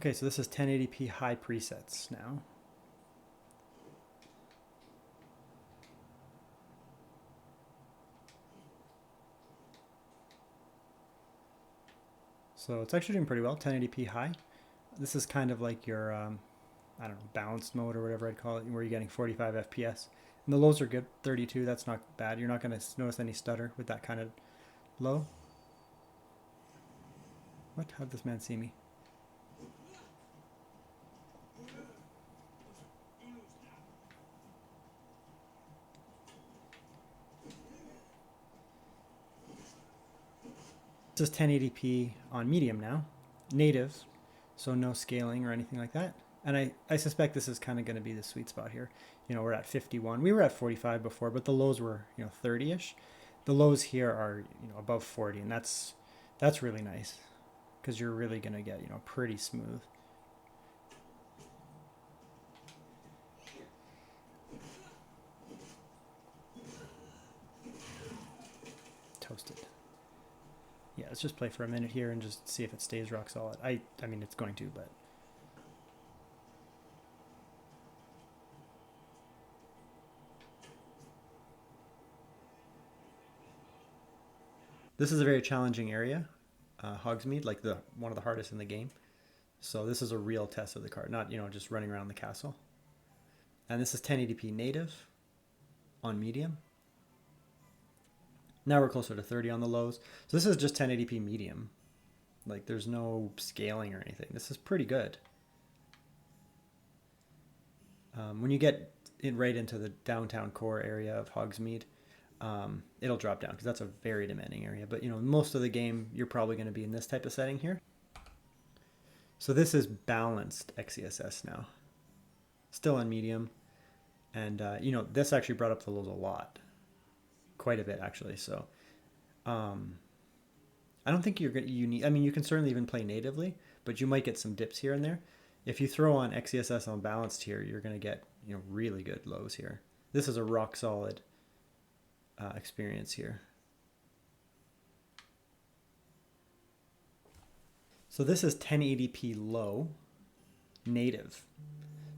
Okay, so this is 1080p high presets now. So it's actually doing pretty well, 1080p high. This is kind of like your, I don't know, balanced mode or whatever I'd call it, where you're getting 45 FPS. And the lows are good, 32, that's not bad. You're not going to notice any stutter with that kind of low. What? How'd this man see me? This is 1080p on medium now, native, so no scaling or anything like that. And I suspect this is kind of going to be the sweet spot here. You know, we're at 51. We were at 45 before, but the lows were, 30-ish. The lows here are, above 40, and that's really nice because you're really going to get, pretty smooth. Toasted. Yeah, let's just play for a minute here and just see if it stays rock solid. I mean, it's going to, but... This is a very challenging area, Hogsmeade, like one of the hardest in the game. So this is a real test of the card, not, just running around the castle. And this is 1080p native on medium. Now we're closer to 30 on the lows. So this is just 1080p medium. Like there's no scaling or anything. This is pretty good. When you get right into the downtown core area of Hogsmeade, it'll drop down because that's a very demanding area. But most of the game, you're probably going to be in this type of setting here. So this is balanced XeSS now. Still on medium. And, this actually brought up the lows a lot. Quite a bit, actually. So I don't think you need... I mean, you can certainly even play natively, but you might get some dips here and there. If you throw on XeSS on balanced here, you're going to get, really good lows here. This is a rock solid experience here. So this is 1080p low, native.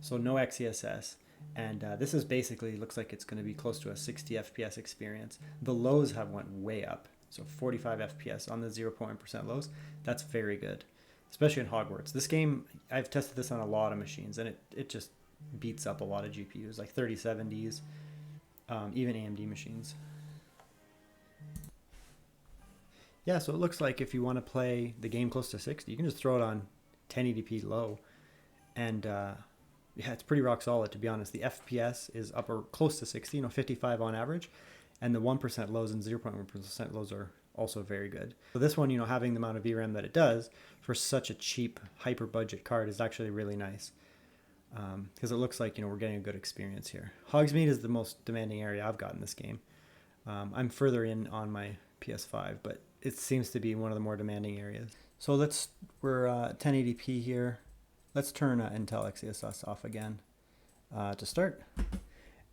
So no XeSS. And this is basically, looks like it's going to be close to a 60 FPS experience. The lows have went way up. So 45 FPS on the 0.1% lows. That's very good, especially in Hogwarts. This game, I've tested this on a lot of machines, and it just beats up a lot of GPUs, like 3070s, even AMD machines. Yeah, so it looks like if you want to play the game close to 60, you can just throw it on 1080p low. And yeah, it's pretty rock solid, to be honest. The FPS is up or close to 60, 55 on average. And the 1% lows and 0.1% lows are also very good. So this one, having the amount of VRAM that it does for such a cheap, hyper budget card is actually really nice. Because it looks like, we're getting a good experience here. Hogsmeade is the most demanding area I've got in this game. I'm further in on my PS5, but it seems to be one of the more demanding areas. So we're 1080p here. Let's turn Intel XeSS off again to start.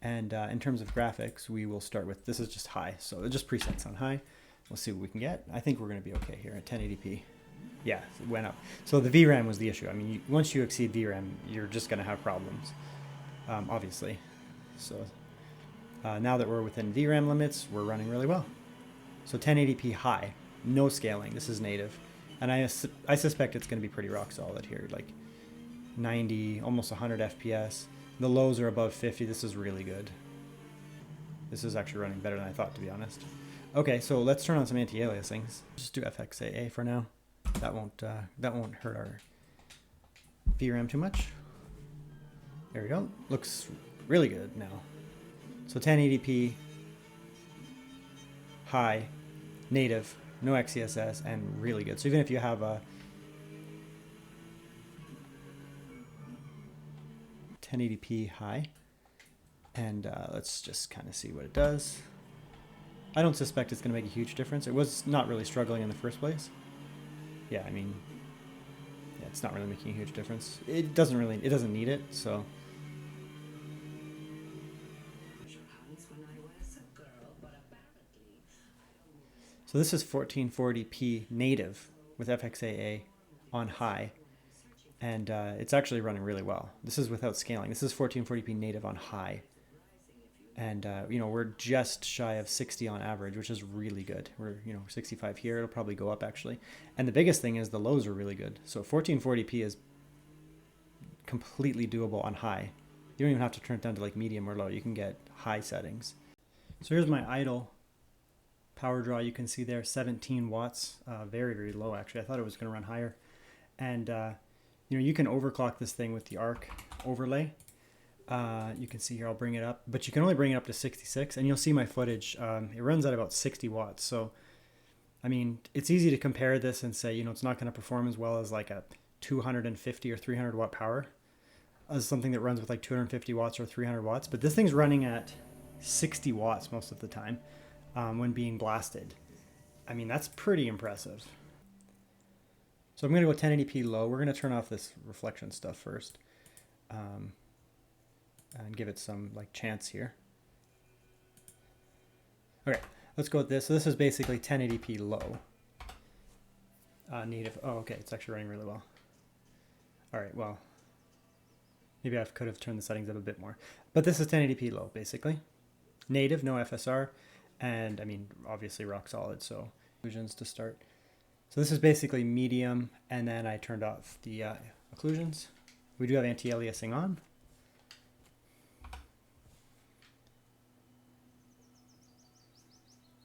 And in terms of graphics, we will start with, this is just high. So it just presets on high. We'll see what we can get. I think we're going to be okay here at 1080p. Yeah, it went up. So the VRAM was the issue. I mean, once you exceed VRAM, you're just going to have problems, obviously. So now that we're within VRAM limits, we're running really well. So 1080p high, no scaling. This is native. And I suspect it's going to be pretty rock solid here, like 90, almost 100 FPS. The lows are above 50. This is really good. This is actually running better than I thought, to be honest. Okay, so let's turn on some anti-aliasings. Just do FXAA for now. That won't hurt our VRAM too much. There we go. Looks really good now. So 1080p, high, native, no XeSS, and really good. So even if you have a 1080p high, and let's just kind of see what it does. I don't suspect it's going to make a huge difference. It was not really struggling in the first place. Yeah, I mean, yeah, it's not really making a huge difference. It doesn't need it, so. So this is 1440p native with FXAA on high. and it's actually running really well. This is without scaling. This is 1440p native on high. And, we're just shy of 60 on average, which is really good. We're, 65 here. It'll probably go up, actually. And the biggest thing is the lows are really good. So 1440p is completely doable on high. You don't even have to turn it down to like medium or low. You can get high settings. So here's my idle power draw. You can see there 17 watts. Very, very low, actually. I thought it was going to run higher. And, you can overclock this thing with the arc overlay. You can see here, I'll bring it up, but you can only bring it up to 66, and you'll see my footage. It runs at about 60 watts. So, I mean, it's easy to compare this and say, it's not going to perform as well as like a 250 or 300 watt power as something that runs with like 250 watts or 300 watts. But this thing's running at 60 watts most of the time when being blasted. I mean, that's pretty impressive. So I'm going to go 1080p low. We're going to turn off this reflection stuff first. And give it some like chance here. Okay, let's go with this. So this is basically 1080p low. Native. Oh, okay, it's actually running really well. All right, well, maybe I could have turned the settings up a bit more. But this is 1080p low, basically. Native, no FSR, and I mean, obviously rock solid, so occlusions to start. So this is basically medium, and then I turned off the occlusions. We do have anti-aliasing on.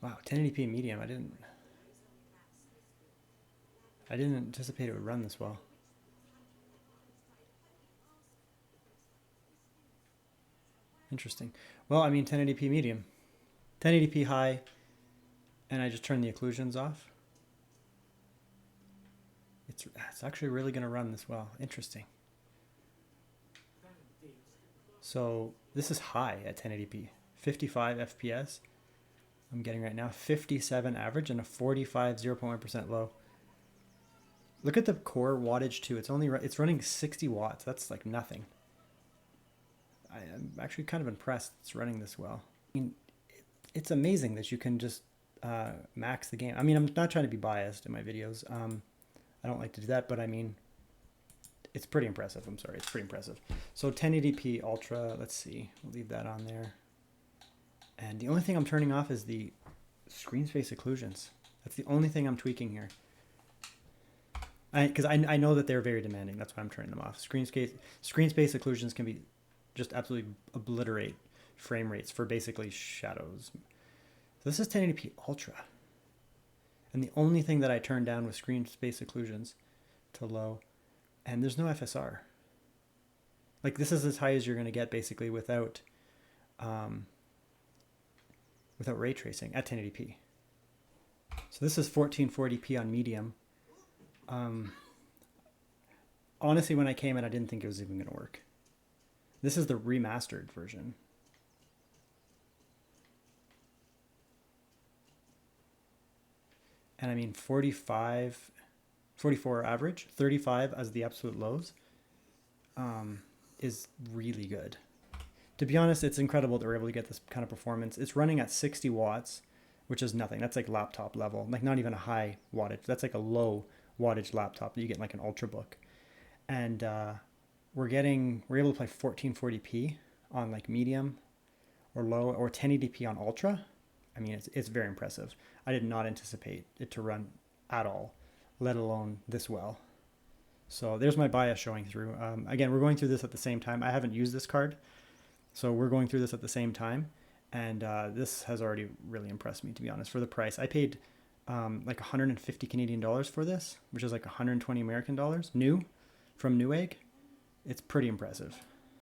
Wow, 1080p medium. I didn't anticipate it would run this well. Interesting. Well, I mean 1080p medium. 1080p high, and I just turned the occlusions off. It's actually really going to run this well. Interesting. So this is high at 1080p. 55 FPS. I'm getting right now 57 average and a 45 0.1% low. Look at the core wattage too. It's running 60 watts. That's like nothing. I'm actually kind of impressed it's running this well. I mean, it's amazing that you can just max the game. I mean, I'm not trying to be biased in my videos. I don't like to do that, but I mean, it's pretty impressive. I'm sorry, it's pretty impressive. So 1080p Ultra, let's see, we'll leave that on there. And the only thing I'm turning off is the screen space occlusions. That's the only thing I'm tweaking here. Because I know that they're very demanding. That's why I'm turning them off. Screen space occlusions can be just absolutely obliterate frame rates for basically shadows. So this is 1080p Ultra. And the only thing that I turned down was screen space occlusions to low. And there's no FSR. Like this is as high as you're going to get basically without ray tracing at 1080p. So this is 1440p on medium. Honestly, when I came in, I didn't think it was even going to work. This is the remastered version. And I mean 44 average, 35 as the absolute lows, is really good. To be honest, it's incredible that we're able to get this kind of performance. It's running at 60 watts, which is nothing. That's like laptop level, like not even a high wattage. That's like a low wattage laptop that you get in like an Ultrabook. And we're able to play 1440p on like medium or low, or 1080p on Ultra. I mean, it's very impressive. I did not anticipate it to run at all, let alone this well. So there's my bias showing through. Again, we're going through this at the same time. I haven't used this card, so we're going through this at the same time. And this has already really impressed me, to be honest, for the price. I paid like 150 Canadian dollars for this, which is like 120 American dollars, new, from Newegg. It's pretty impressive.